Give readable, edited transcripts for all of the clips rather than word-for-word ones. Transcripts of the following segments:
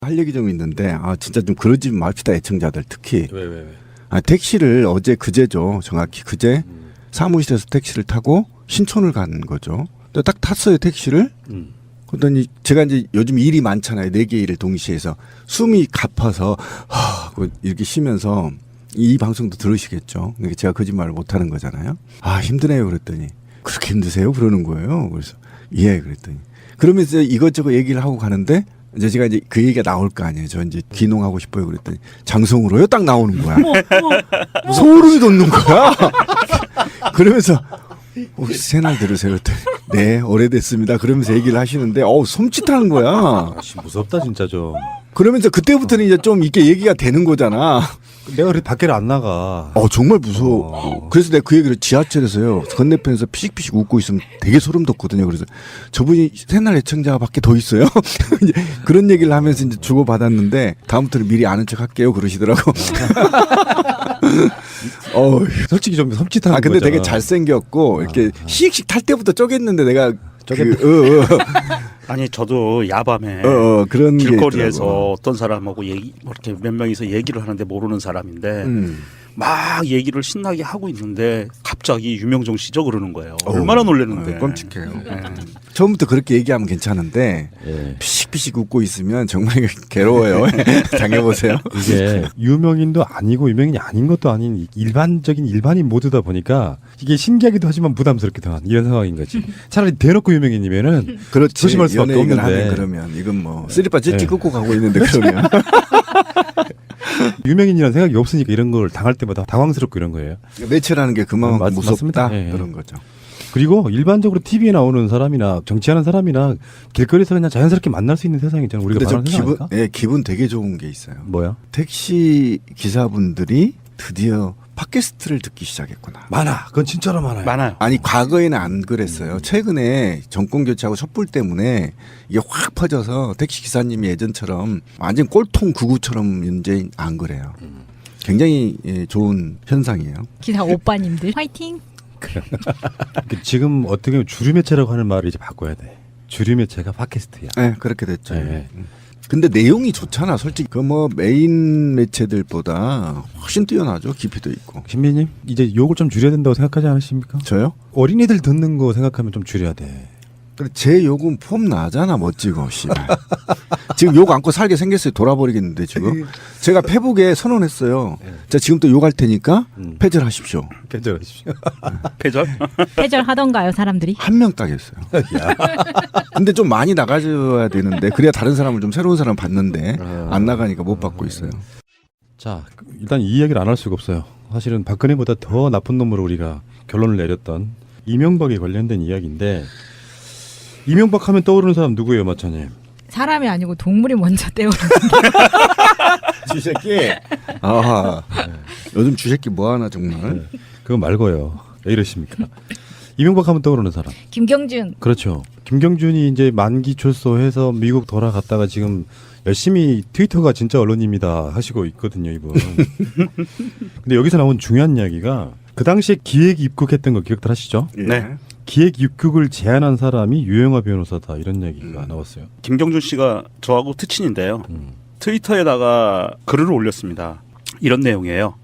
할 얘기 좀 있는데 진짜 좀 그러지 맙시다 애청자들 특히. 왜? 택시를 어제 그제죠. 정확히 그제 사무실에서 택시를 타고 신촌을 간 거죠. 딱 탔어요 택시를. 그러더니 제가 이제 요즘 일이 많잖아요. 4개 일을 동시에 해서 숨이 가파서 이렇게 쉬면서 이 방송도 들으시겠죠. 그러니까 제가 거짓말을 못하는 거잖아요. 힘드네요 그랬더니 그렇게 힘드세요? 그러는 거예요. 그래서 예 그랬더니 그러면서 이것저것 얘기를 하고 가는데 이제 제가 이제 그 얘기가 나올 거 아니에요. 저 이제 귀농하고 싶어요 그랬더니 장성으로요? 딱 나오는 거야. 소름이 돋는 거야. 그러면서 새날 들으세요 그랬더니 네 오래됐습니다. 그러면서 얘기를 하시는데 섬찟하는 거야. 무섭다 진짜 좀. 그러면서 그때부터는 이제 좀 이렇게 얘기가 되는 거잖아. 내가 그래 밖에를 안 나가. 정말 무서워. 그래서 내가 그 얘기를 지하철에서요. 건너편에서 피식피식 웃고 있으면 되게 소름 돋거든요. 그래서 저분이 새날 애청자밖에 더 있어요. 이제 그런 얘기를 하면서 이제 주고받았는데 다음부터는 미리 아는 척 할게요. 그러시더라고. 솔직히 좀 섬찟한 근데 거잖아. 되게 잘생겼고 이렇게 시익식 탈 때부터 쪼갰는데 내가 아니 저도 야밤에 그런 길거리에서 어떤 사람하고 이렇게 몇 명이서 얘기를 하는데 모르는 사람인데 막 얘기를 신나게 하고 있는데 갑자기 유명종 씨죠 그러는 거예요. 얼마나 놀랐는데. 끔찍해요. 처음부터 그렇게 얘기하면 괜찮은데 예. 피식피식 웃고 있으면 정말 괴로워요. 당해보세요. 이게 유명인도 아니고 유명인이 아닌 것도 아닌 일반적인 일반인 모두다 보니까 이게 신기하기도 하지만 부담스럽기도 한 이런 상황인 거지. 차라리 대놓고 유명인이면은 그렇지. 조심할 수밖에 연예인을 없는데. 하면 그러면 이건 뭐 쓰리빠 찌찌 끊고 가고 있는데 그러면 유명인이라는 생각이 없으니까 이런 걸 당할 때마다 당황스럽고 이런 거예요. 매체라는 게 그만큼 무섭다 맞습니다. 예. 그런 거죠. 그리고 일반적으로 TV에 나오는 사람이나 정치하는 사람이나 길거리에서 그냥 자연스럽게 만날 수 있는 세상이 저는 우리가 근데 저 바라는 세상 기분 아닐까? 기분 되게 좋은 게 있어요. 뭐야? 택시 기사분들이 드디어 팟캐스트를 듣기 시작했구나. 많아. 그건 진짜로 많아요. 많아요. 아니 과거에는 안 그랬어요. 최근에 정권 교체하고 촛불 때문에 이게 확 퍼져서 택시 기사님이 예전처럼 완전 꼴통 구구처럼 이제 안 그래요. 굉장히 좋은 현상이에요. 기사 오빠님들 화이팅. 지금 어떻게 보면 주류 매체라고 하는 말을 이제 바꿔야 돼. 주류 매체가 팟캐스트야. 네, 그렇게 됐죠. 네. 근데 내용이 좋잖아. 솔직히 그 뭐 메인 매체들보다 훨씬 뛰어나죠. 깊이도 있고. 신비님 이제 욕을 좀 줄여야 된다고 생각하지 않으십니까? 저요? 어린이들 듣는 거 생각하면 좀 줄여야 돼. 근데 제 욕은 폼 나잖아. 멋지고 씨발. 지금 욕 안고 살게 생겼어요. 돌아버리겠는데 지금. 제가 페북에 선언했어요. 자 지금 또 욕할 테니까 패절하십시오. 괜찮으십시오. 패절? 패절하던가요 사람들이? 한 명 딱 했어요. 근데 좀 많이 나가줘야 되는데 그래야 다른 사람을 좀 새로운 사람 받는데 안 나가니까 못 받고 있어요. 자 일단 이 이야기를 안 할 수가 없어요. 사실은 박근혜보다 더 나쁜 놈으로 우리가 결론을 내렸던 이명박에 관련된 이야기인데 이명박 하면 떠오르는 사람 누구예요, 마차님? 사람이 아니고 동물이 먼저 떼오르는. 쥐새끼. 요즘 쥐새끼 뭐 하나 정말. 그거 말고요. 왜 이러십니까? 이명박 하면 떠오르는 사람. 김경준. 그렇죠. 김경준이 이제 만기 출소해서 미국 돌아갔다가 지금 열심히 트위터가 진짜 언론입니다 하시고 있거든요, 이분. 근데 여기서 나온 중요한 이야기가 그 당시에 기획 입국했던 거 기억들 하시죠? 네. 기획 입국을 제안한 사람이 유영하 변호사다 이런 얘기가 나왔어요. 김경준 씨가 저하고 특친인데요. 트위터에다가 글을 올렸습니다. 이런 내용이에요.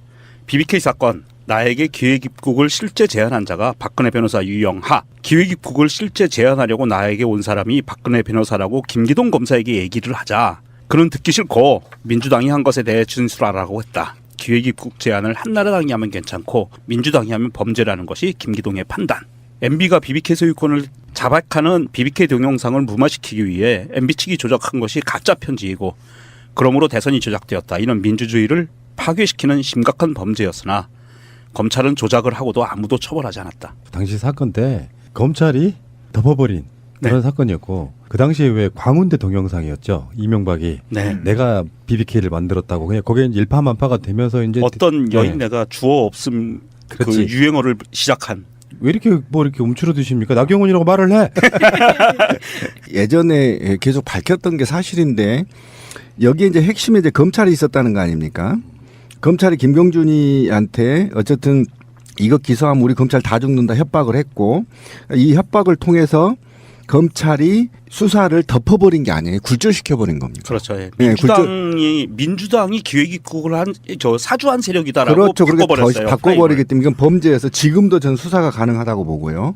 BBK 사건 나에게 기획 입국을 실제 제안한 자가 박근혜 변호사 유영하. 기획 입국을 실제 제안하려고 나에게 온 사람이 박근혜 변호사라고 김기동 검사에게 얘기를 하자. 그는 듣기 싫고 민주당이 한 것에 대해 진술하라고 했다. 기획 입국 제안을 한나라당이 하면 괜찮고 민주당이 하면 범죄라는 것이 김기동의 판단. MB가 BBK 소유권을 자박하는 BBK 동영상을 무마시키기 위해 MB 측이 조작한 것이 가짜 편지이고 그러므로 대선이 조작되었다. 이는 민주주의를 파괴시키는 심각한 범죄였으나 검찰은 조작을 하고도 아무도 처벌하지 않았다. 당시 사건 때 검찰이 덮어버린 그런 사건이었고 그 당시에 왜 광운대 동영상이었죠. 이명박이 내가 BBK를 만들었다고 그냥 거기에 이제 일파만파가 되면서 이제 어떤 여인네가 주어 없음 그 유행어를 시작한. 왜 이렇게 뭐 이렇게 움츠러드십니까? 나경원이라고 말을 해. 예전에 계속 밝혔던 게 사실인데 여기에 이제 핵심에 이제 검찰이 있었다는 거 아닙니까? 검찰이 김경준이한테 어쨌든 이거 기소하면 우리 검찰 다 죽는다 협박을 했고 이 협박을 통해서 검찰이 수사를 덮어버린 게 아니에요. 굴절시켜버린 겁니다. 그렇죠. 예. 네, 민주당이 기획입국을 한 저 사주한 세력이다라고 그렇죠. 그렇게 바꿔버렸어요. 바꿔버리기 때문에 이건 범죄여서 지금도 저는 수사가 가능하다고 보고요.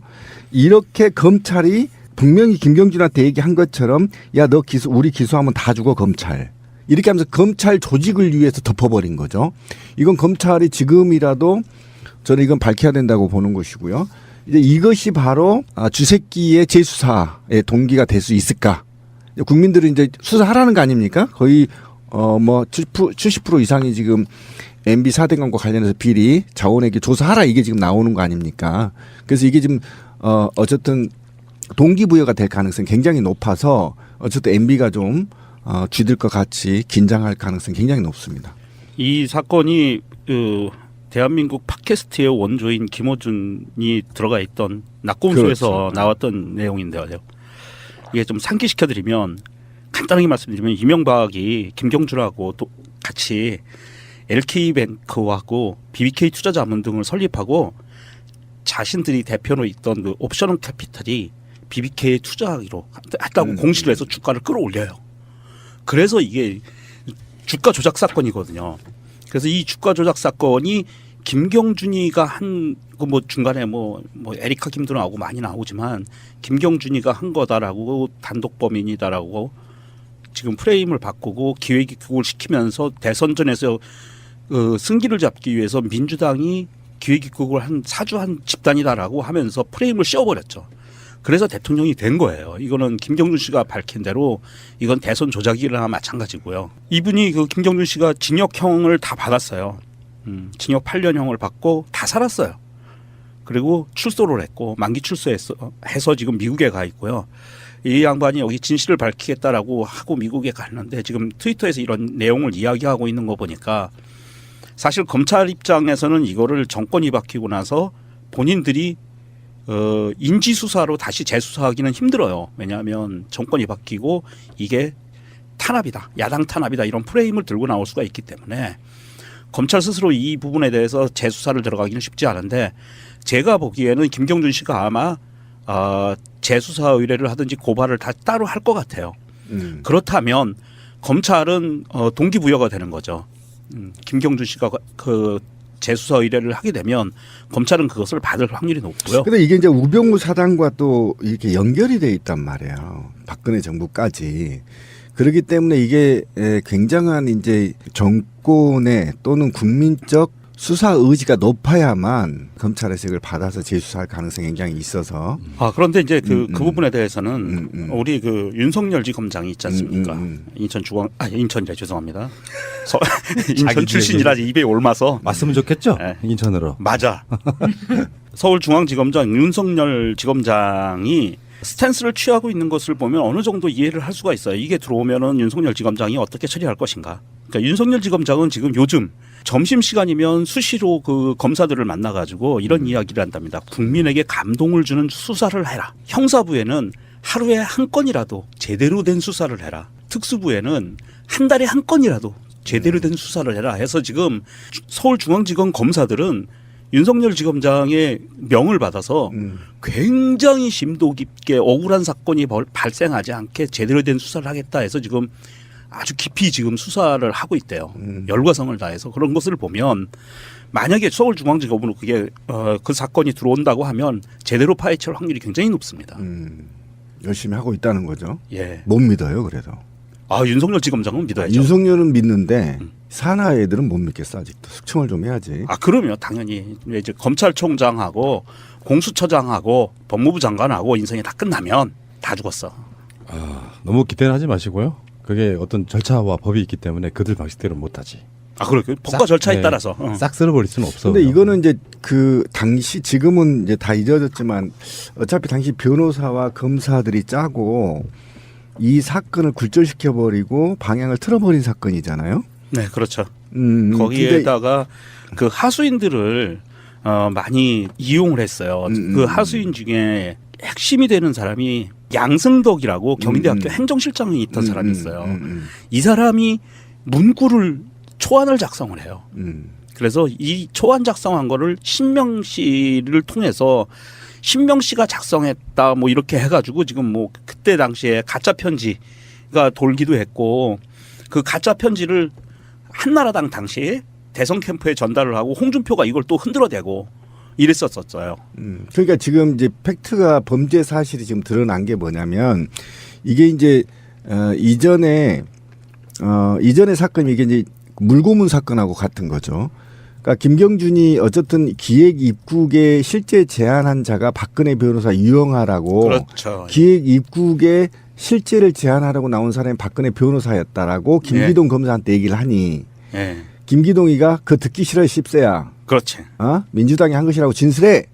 이렇게 검찰이 분명히 김경준한테 얘기한 것처럼 야 너 우리 기소하면 다 죽어 검찰. 이렇게 하면서 검찰 조직을 위해서 덮어버린 거죠. 이건 검찰이 지금이라도 저는 이건 밝혀야 된다고 보는 것이고요. 이제 이것이 바로 주새끼의 재수사의 동기가 될 수 있을까? 국민들은 이제 수사하라는 거 아닙니까? 거의 뭐 70% 이상이 지금 MB 4대강과 관련해서 비리 자원에게 조사하라 이게 지금 나오는 거 아닙니까? 그래서 이게 지금 어쨌든 동기부여가 될 가능성이 굉장히 높아서 어쨌든 MB가 좀 쥐들 것 같이 긴장할 가능성이 굉장히 높습니다. 이 사건이 대한민국 팟캐스트의 원조인 김어준이 들어가 있던 낙곰수에서 그렇죠. 나왔던 내용인데요. 이게 좀 상기시켜드리면 간단하게 말씀드리면 이명박이 김경준하고 또 같이 LK뱅크하고 BBK 투자자문 등을 설립하고 자신들이 대표로 있던 그 옵셔널 캐피탈이 BBK에 투자하기로 했다고 공시를 해서 주가를 끌어올려요. 그래서 이게 주가 조작 사건이거든요. 그래서 이 주가 조작 사건이 김경준이가 한 그 뭐 중간에 뭐 에리카 김도 나오고 많이 나오지만 김경준이가 한 거다라고 단독 범인이다라고 지금 프레임을 바꾸고 기획입국을 시키면서 대선전에서 승기를 잡기 위해서 민주당이 기획입국을 사주한 집단이다라고 하면서 프레임을 씌워버렸죠. 그래서 대통령이 된 거예요. 이거는 김경준 씨가 밝힌 대로 이건 대선 조작이나 마찬가지고요. 이분이 그 김경준 씨가 징역형을 다 받았어요. 징역 8년형을 받고 다 살았어요. 그리고 출소를 했고 만기 출소해서 지금 미국에 가 있고요. 이 양반이 여기 진실을 밝히겠다라고 하고 미국에 갔는데 지금 트위터에서 이런 내용을 이야기하고 있는 거 보니까 사실 검찰 입장에서는 이거를 정권이 바뀌고 나서 본인들이 인지수사로 다시 재수사하기는 힘들어요. 왜냐하면 정권이 바뀌고 이게 탄압이다. 야당 탄압이다. 이런 프레임을 들고 나올 수가 있기 때문에 검찰 스스로 이 부분에 대해서 재수사를 들어가기는 쉽지 않은데 제가 보기에는 김경준 씨가 아마 재수사 의뢰를 하든지 고발을 다 따로 할 것 같아요. 그렇다면 검찰은 동기부여가 되는 거죠. 김경준 씨가 그 재수사 의뢰를 하게 되면 검찰은 그것을 받을 확률이 높고요. 근데 이게 이제 우병우 사단과 또 이렇게 연결이 돼 있단 말이에요. 박근혜 정부까지. 그렇기 때문에 이게 굉장한 이제 정권의 또는 국민적 수사 의지가 높아야만 검찰에서 이걸 받아서 재수사할 가능성이 굉장히 있어서. 그런데 이제 그 부분에 대해서는 우리 그 윤석열 지검장이 있지 않습니까? 인천이라 죄송합니다. 인천 출신이라 입에 옮아서 왔으면 좋겠죠? 네. 인천으로. 맞아. 서울중앙지검장 윤석열 지검장이 스탠스를 취하고 있는 것을 보면 어느 정도 이해를 할 수가 있어요. 이게 들어오면은 윤석열 지검장이 어떻게 처리할 것인가. 그러니까 윤석열 지검장은 지금 요즘 점심시간이면 수시로 그 검사들을 만나가지고 이런 이야기를 한답니다. 국민에게 감동을 주는 수사를 해라. 형사부에는 하루에 한 건이라도 제대로 된 수사를 해라. 특수부에는 한 달에 한 건이라도 제대로 된 수사를 해라 해서 지금 서울중앙지검 검사들은 윤석열 지검장의 명을 받아서 굉장히 심도 깊게 억울한 사건이 발생하지 않게 제대로 된 수사를 하겠다 해서 지금 아주 깊이 지금 수사를 하고 있대요. 열과성을 다해서. 그런 것을 보면 만약에 서울중앙지검으로 그게 그 사건이 들어온다고 하면 제대로 파헤칠 확률이 굉장히 높습니다. 열심히 하고 있다는 거죠. 예. 못 믿어요, 그래도. 윤석열 지검장은 믿어야죠. 윤석열은 믿는데 산하 애들은 못 믿겠어 아직도. 숙청을 좀 해야지. 그러면 당연히 이제 검찰총장하고 공수처장하고 법무부 장관하고 인생이 다 끝나면 다 죽었어. 너무 기대는 하지 마시고요. 그게 어떤 절차와 법이 있기 때문에 그들 방식대로 못하지. 그렇게 법과 절차에 따라서 싹 쓸어버릴 수는 없어. 근데 이거는 이제 그 당시 지금은 이제 다 잊어졌지만 어차피 당시 변호사와 검사들이 짜고 이 사건을 굴절시켜버리고 방향을 틀어버린 사건이잖아요. 네, 그렇죠. 거기에다가 그 하수인들을 많이 이용을 했어요. 그 하수인 중에 핵심이 되는 사람이 양승덕이라고 경희대학교 행정실장이 있던 사람이 있어요. 이 사람이 문구를 초안을 작성을 해요. 그래서 이 초안 작성한 거를 신명 씨를 통해서 신명 씨가 작성했다 뭐 이렇게 해가지고 지금 뭐 그때 당시에 가짜 편지가 돌기도 했고 그 가짜 편지를 한나라당 당시 대선 캠프에 전달을 하고 홍준표가 이걸 또 흔들어대고 이랬었어요. 그러니까 지금 이제 팩트가 범죄 사실이 지금 드러난 게 뭐냐면 이게 이제 이전에 사건이 이게 이제 물고문 사건하고 같은 거죠. 그러니까 김경준이 어쨌든 기획 입국에 실제 제안한 자가 박근혜 변호사 유영하라고 그렇죠. 기획 입국에 실제를 제안하라고 나온 사람이 박근혜 변호사였다라고 김기동 검사한테 얘기를 하니 예. 김기동이가 그거 듣기 싫어 씹새야. 그렇지. 민주당이 한 것이라고 진술해.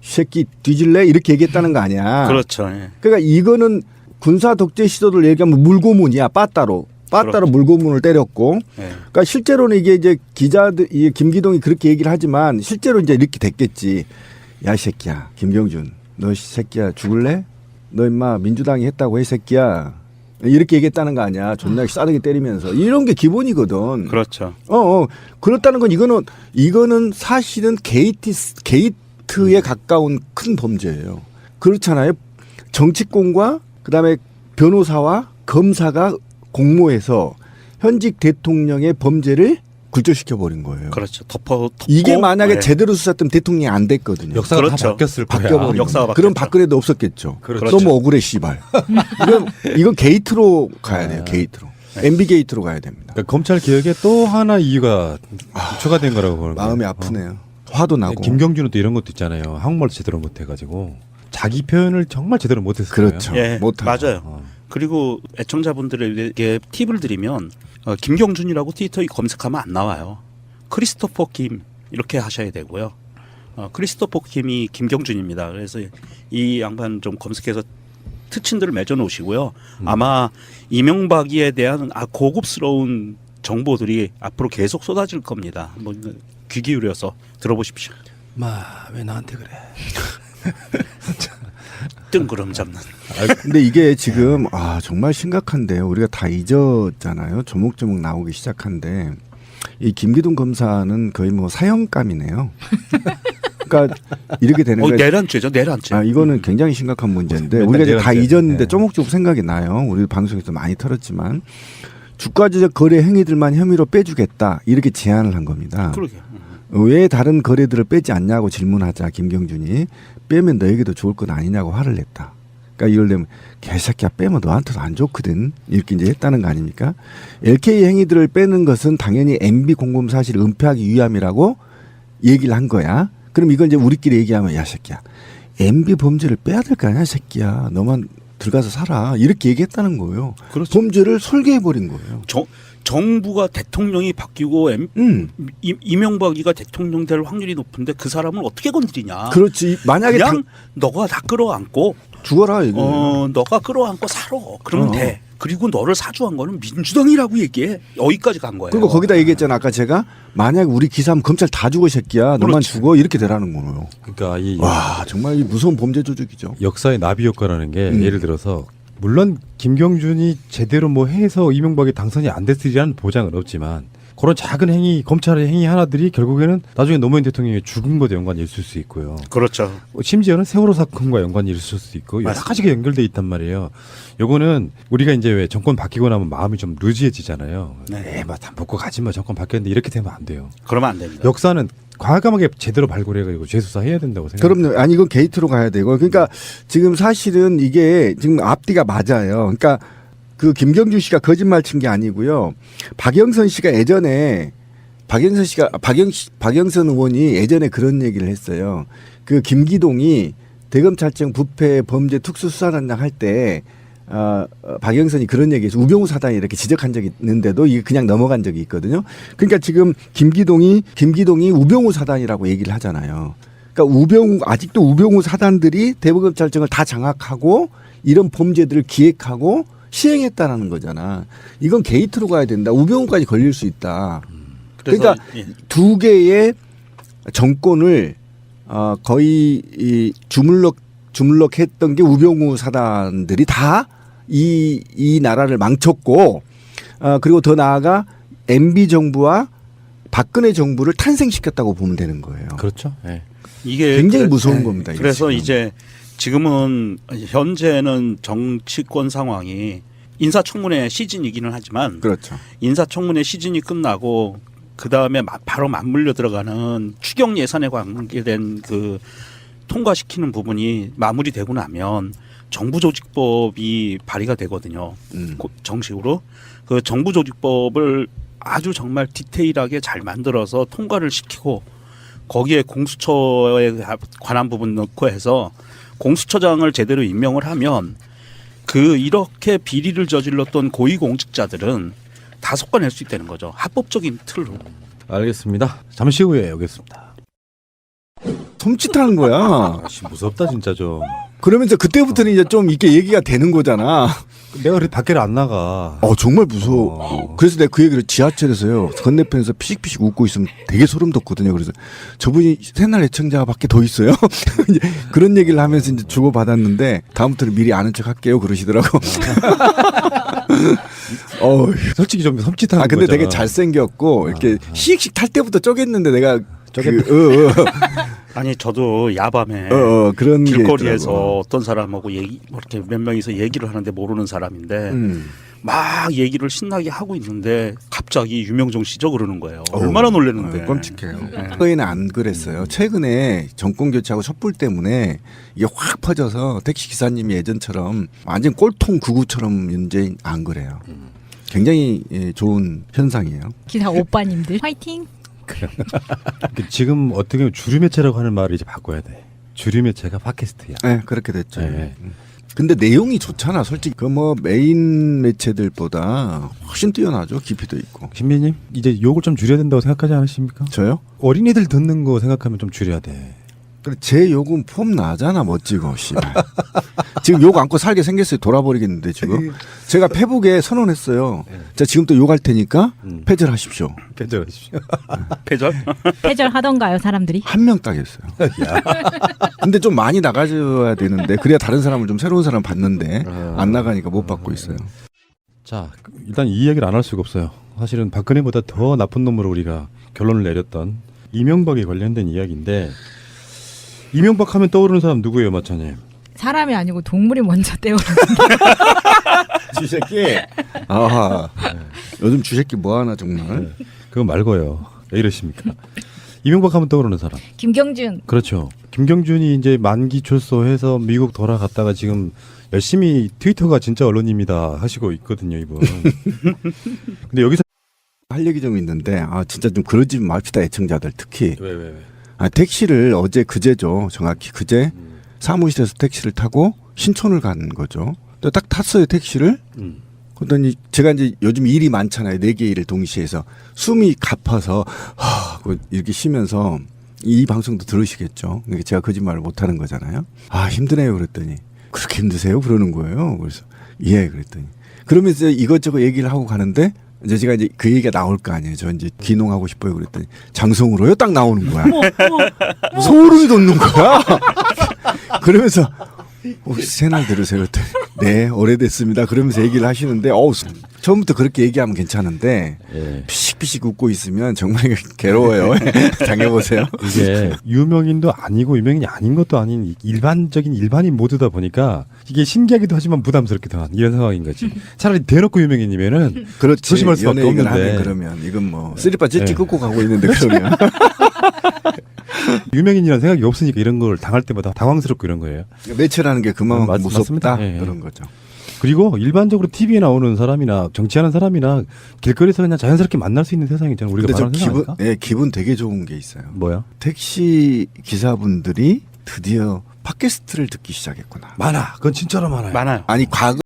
새끼 뒤질래? 이렇게 얘기했다는 거 아니야. 그렇죠. 예. 그러니까 이거는 군사 독재 시도를 얘기하면 물고문이야. 빠따로 그렇죠. 물고문을 때렸고. 예. 그러니까 실제로는 이게 이제 기자들 이 김기동이 그렇게 얘기를 하지만 실제로 이제 이렇게 됐겠지. 야 이 새끼야 김경준 너 새끼야 죽을래? 너 임마 민주당이 했다고 해 새끼야. 이렇게 얘기했다는 거 아니야. 존나 싸대기 때리면서 이런 게 기본이거든. 그렇죠. 그렇다는 건 이거는 사실은 게이트에 가까운 큰 범죄예요. 그렇잖아요. 정치권과 그다음에 변호사와 검사가 공모해서 현직 대통령의 범죄를 굴절시켜 버린 거예요. 그렇죠. 덮고 이게 만약에 예. 제대로 수사했으면 대통령이 안 됐거든요. 역사가 그렇죠. 다 바뀌었을 거야. 바뀌어버린 역사가 거예요. 그럼 바뀌었죠. 박근혜도 없었겠죠. 그렇죠. 너무 억울해 씨발. 이건 게이트로 가야 돼요. 게이트로. MB 게이트로 가야 됩니다. 그러니까 검찰 개혁에 또 하나 이유가 추가된 거라고 보는 거예요. 마음이 아프네요. 화도 나고. 김경준은 또 이런 것도 있잖아요. 한국말 제대로 못해가지고 자기 표현을 정말 제대로 못했어요. 그렇죠. 예, 못하고. 맞아요. 그리고 애청자분들에게 팁을 드리면 김경준이라고 트위터에 검색하면 안 나와요. 크리스토퍼 김 이렇게 하셔야 되고요. 크리스토퍼 김이 김경준입니다. 그래서 이 양반 좀 검색해서 특친들을 맺어 놓으시고요. 아마 이명박이에 대한 고급스러운 정보들이 앞으로 계속 쏟아질 겁니다. 한번 귀 기울여서 들어보십시오. 왜 나한테 그래? 뜬구름 잡는. 근데 이게 지금 정말 심각한데요. 우리가 다 잊었잖아요. 조목조목 나오기 시작한데 이 김기동 검사는 거의 뭐 사형감이네요. 그러니까 이렇게 되는 거예요. 내란죄죠, 내란죄. 이거는 굉장히 심각한 문제인데 맨날 우리가 이제 다 내란죄. 잊었는데 네. 조목조목 생각이 나요. 우리 방송에서 많이 털었지만 주가지적 거래 행위들만 혐의로 빼주겠다 이렇게 제안을 한 겁니다. 그러게. 왜 다른 거래들을 빼지 않냐고 질문하자 김경준이 빼면 너에게도 좋을 건 아니냐고 화를 냈다. 그러니까 이걸 되면 개새끼야 빼면 너한테도 안 좋거든 이렇게 이제 했다는 거 아닙니까? LK 행위들을 빼는 것은 당연히 MB 공범 사실을 은폐하기 위함이라고 얘기를 한 거야. 그럼 이걸 이제 우리끼리 얘기하면 야 새끼야 MB 범죄를 빼야 될 거 아니야 새끼야 너만 들어가서 살아 이렇게 얘기했다는 거예요. 그렇죠. 범죄를 설계해 버린 거예요. 정부가 대통령이 바뀌고 이명박이가 대통령 될 확률이 높은데 그 사람을 어떻게 건드리냐. 그렇지. 만약에 그냥 너가 다 끌어안고 죽어라 이거. 너가 끌어안고 살아. 그러면 돼. 그리고 너를 사주한 거는 민주당이라고 얘기해. 여기까지 간 거예요. 그리고 거기다 얘기했잖아 아까 제가 만약 우리 기사하면 검찰 다 죽어 새끼야 너만 그렇지. 죽어 이렇게 되라는 거예요. 그러니까 이 와 정말 이 무서운 범죄 조직이죠. 역사의 나비 효과라는 게 예를 들어서 물론 김경준이 제대로 뭐 해서 이명박이 당선이 안 됐으리라는 보장은 없지만 그런 작은 행위, 검찰의 행위 하나들이 결국에는 나중에 노무현 대통령이 죽은 것도 연관이 있을 수 있고요. 그렇죠. 심지어는 세월호 사건과 연관이 있을 수도 있고 여러 맞습니다. 가지가 연결돼 있단 말이에요. 요거는 우리가 이제 왜 정권 바뀌고 나면 마음이 좀 루즈해지잖아요. 네. 다 먹고 가지 마 정권 바뀌었는데 이렇게 되면 안 돼요. 그러면 안 됩니다. 역사는 과감하게 제대로 발굴해가지고 재수사 해야 된다고 생각합니다. 그럼요. 아니 이건 게이트로 가야 되고 그러니까 지금 사실은 이게 지금 앞뒤가 맞아요. 그러니까 그 김경준 씨가 거짓말 친 게 아니고요. 박영선 씨가 예전에 박영선 의원이 예전에 그런 얘기를 했어요. 그 김기동이 대검찰청 부패 범죄 특수수사단장 할 때 박영선이 그런 얘기해서 우병우 사단이 이렇게 지적한 적이 있는데도 이게 그냥 넘어간 적이 있거든요. 그러니까 지금 김기동이 우병우 사단이라고 얘기를 하잖아요. 그러니까 아직도 우병우 사단들이 대검찰청을 다 장악하고 이런 범죄들을 기획하고 시행했다라는 거잖아. 이건 게이트로 가야 된다. 우병우까지 걸릴 수 있다. 그러니까 두 개의 정권을 거의 이 주물럭했던 게 우병우 사단들이 다 이 나라를 망쳤고 그리고 더 나아가 MB 정부와 박근혜 정부를 탄생시켰다고 보면 되는 거예요. 그렇죠. 네. 이게 굉장히 무서운 겁니다. 이게 그래서 지금. 이제 지금은 현재는 정치권 상황이 인사청문회 시즌이기는 하지만 그렇죠. 인사청문회 시즌이 끝나고 그 다음에 바로 맞물려 들어가는 추경 예산에 관계된 그 통과시키는 부분이 마무리되고 나면 정부조직법이 발의가 되거든요. 정식으로 그 정부조직법을 아주 정말 디테일하게 잘 만들어서 통과를 시키고 거기에 공수처에 관한 부분 넣고 해서 공수처장을 제대로 임명을 하면 그 이렇게 비리를 저질렀던 고위공직자들은 다 솎아낼 수 있다는 거죠. 합법적인 틀로. 알겠습니다. 잠시 후에 오겠습니다. 섬찟하는 거야. 아씨 무섭다 진짜 좀. 그러면서 그때부터는 이제 좀 이렇게 얘기가 되는 거잖아. 내가 그래 밖에를 안 나가. 정말 무서워. 그래서 내가 그 얘기를 지하철에서요. 건너편에서 피식피식 웃고 있으면 되게 소름 돋거든요. 그래서 저분이 새날 애청자가 밖에 더 있어요. 이제 그런 얘기를 하면서 이제 주고받았는데 다음부터는 미리 아는 척 할게요. 그러시더라고. 솔직히 좀 섬찟한 근데 거잖아. 되게 잘생겼고 이렇게 시익식 탈 때부터 쪼갰는데 내가 아니 저도 야밤에 그런 게 길거리에서 있더라고. 어떤 사람하고 이렇게 몇 명이서 얘기를 하는데 모르는 사람인데 막 얘기를 신나게 하고 있는데 갑자기 유명종 씨죠 그러는 거예요. 얼마나 놀랐는데. 끔찍해요. 최근에는 안 그랬어요. 최근에 정권 교체하고 촛불 때문에 이게 확 퍼져서 택시 기사님이 예전처럼 완전 꼴통 구구처럼 이제 안 그래요. 굉장히 좋은 현상이에요. 기사 오빠님들 화이팅. 지금 어떻게 보면 주류 매체라고 하는 말을 이제 바꿔야 돼. 주류 매체가 팟캐스트야. 네, 그렇게 됐죠. 네. 근데 내용이 좋잖아. 솔직히 그 뭐 메인 매체들보다 훨씬 뛰어나죠. 깊이도 있고. 신비님 이제 욕을 좀 줄여야 된다고 생각하지 않으십니까? 저요? 어린이들 듣는 거 생각하면 좀 줄여야 돼. 근데 제 욕은 폼 나잖아. 멋지고 씨발. 지금 욕 안고 살게 생겼어요. 돌아버리겠는데 지금. 제가 페북에 선언했어요. 자 지금 또 욕할 테니까 패절하십시오. 괜찮으십시오. 패절? 패절하던가요 사람들이? 한 명 딱 했어요. 근데 좀 많이 나가줘야 되는데 그래야 다른 사람을 좀 새로운 사람 받는데 안 나가니까 못 받고 있어요. 자 일단 이 이야기를 안 할 수가 없어요. 사실은 박근혜보다 더 나쁜 놈으로 우리가 결론을 내렸던 이명박에 관련된 이야기인데 이명박 하면 떠오르는 사람 누구예요, 마차님? 사람이 아니고 동물이 먼저 떼오르. 쥐새끼. 아하. 요즘 쥐새끼 뭐 하나 정말. 그거 말고요. 왜 이러십니까? 이명박 하면 떠오르는 사람. 김경준. 그렇죠. 김경준이 이제 만기 출소해서 미국 돌아갔다가 지금 열심히 트위터가 진짜 언론입니다 하시고 있거든요, 이분. 근데 여기서 할 얘기 좀 있는데 진짜 좀 그러지 맙시다 애청자들 특히. 왜? 택시를 어제 그제죠. 정확히 그제 사무실에서 택시를 타고 신촌을 간 거죠. 또 딱 탔어요 택시를. 그러더니 제가 이제 요즘 일이 많잖아요. 4개 일을 동시에 해서 숨이 가파서 하고 이렇게 쉬면서 이 방송도 들으시겠죠. 그러니까 제가 거짓말을 못하는 거잖아요. 힘드네요 그랬더니 그렇게 힘드세요? 그러는 거예요. 그래서 예 그랬더니 그러면서 이것저것 얘기를 하고 가는데 이제 제가 이제 그 얘기가 나올 거 아니에요. 저 이제 귀농하고 싶어요 그랬더니 장성으로요? 딱 나오는 거야. 소름이 돋는 거야. 그러면서 혹시 새날 들으세요? 그랬더니 네 오래됐습니다. 그러면서 얘기를 하시는데 처음부터 그렇게 얘기하면 괜찮은데 피식피식 웃고 있으면 정말 괴로워요. 당해보세요. 이게 유명인도 아니고 유명인이 아닌 것도 아닌 일반적인 일반인 모두다 보니까 이게 신기하기도 하지만 부담스럽기도 한 이런 상황인 거지. 차라리 대놓고 유명인이면은 그렇지. 조심할 수밖에 연예인을 없는데. 하면 그러면 이건 뭐 쓰리빠 찌찌 끊고 가고 있는데 그러면 유명인이라는 생각이 없으니까 이런 걸 당할 때마다 당황스럽고 이런 거예요. 매체라는 게 그만큼 무섭다 맞습니다. 예. 그런 거죠. 그리고 일반적으로 TV에 나오는 사람이나 정치하는 사람이나 길거리에서 그냥 자연스럽게 만날 수 있는 세상이잖아요. 우리가 근데 저 바라는 세상 아닐까? 기분 되게 좋은 게 있어요. 뭐야? 택시 기사분들이 드디어 팟캐스트를 듣기 시작했구나. 많아. 그건 진짜로 많아요. 많아요. 아니 과거